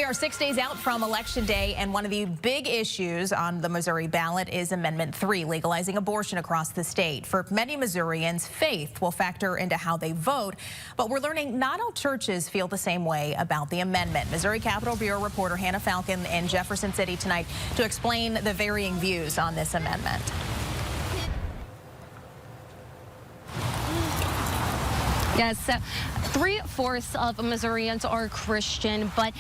We are 6 days out from Election Day, and one of the big issues on the Missouri ballot is Amendment 3, legalizing abortion across the state. For many Missourians, faith will factor into how they vote, but we're learning not all churches feel the same way about the amendment. Missouri Capitol Bureau reporter Hannah Falcon in Jefferson City tonight to explain the varying views on this amendment. Yes, 3/4 of Missourians are Christian, but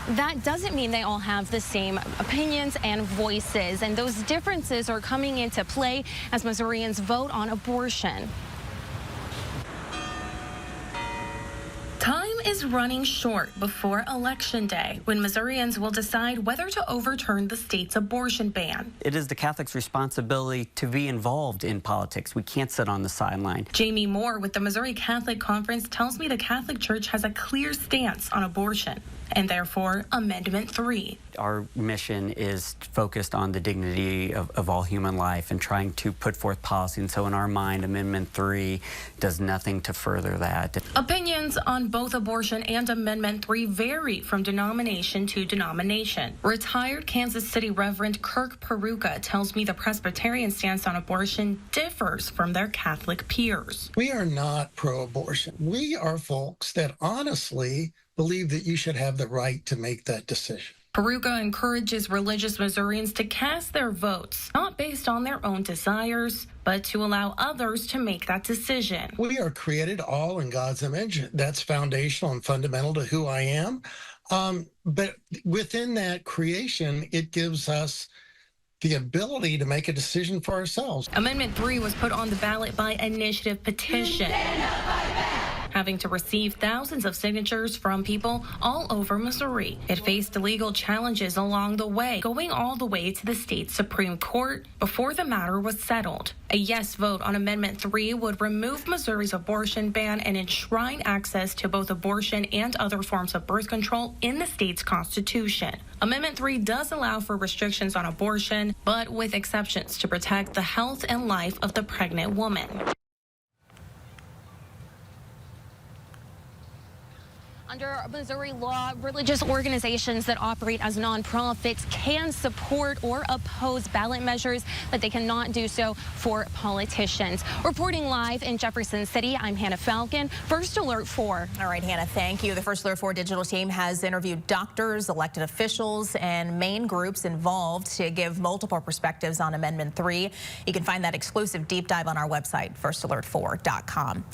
that doesn't mean they all have the same opinions and voices, and those differences are coming into play as Missourians vote on abortion. Time is running short before Election Day, when Missourians will decide whether to overturn the state's abortion ban. It is the Catholics' responsibility to be involved in politics. We can't sit on the sideline. Jamie Moore with the Missouri Catholic Conference tells me the Catholic Church has a clear stance on abortion, and therefore Amendment 3. Our mission is focused on the dignity of all human life and trying to put forth policy. And so in our mind, Amendment 3 does nothing to further that. Opinions on both abortion and Amendment 3 vary from denomination to denomination. Retired Kansas City Reverend Kirk Peruka tells me the Presbyterian stance on abortion differs from their Catholic peers. We are not pro-abortion. We are folks that honestly believe that you should have the right to make that decision. Peruka encourages religious Missourians to cast their votes, not based on their own desires, but to allow others to make that decision. We are created all in God's image. That's foundational and fundamental to who I am. But within that creation, it gives us the ability to make a decision for ourselves. Amendment 3 was put on the ballot by initiative petition, having to receive thousands of signatures from people all over Missouri. It faced legal challenges along the way, going all the way to the state Supreme Court before the matter was settled. A yes vote on Amendment 3 would remove Missouri's abortion ban and enshrine access to both abortion and other forms of birth control in the state's constitution. Amendment 3 does allow for restrictions on abortion, but with exceptions to protect the health and life of the pregnant woman. Under Missouri law, religious organizations that operate as nonprofits can support or oppose ballot measures, but they cannot do so for politicians. Reporting live in Jefferson City, I'm Hannah Falcon, First Alert 4. All right, Hannah, thank you. The First Alert 4 digital team has interviewed doctors, elected officials, and main groups involved to give multiple perspectives on Amendment 3. You can find that exclusive deep dive on our website, firstalert4.com.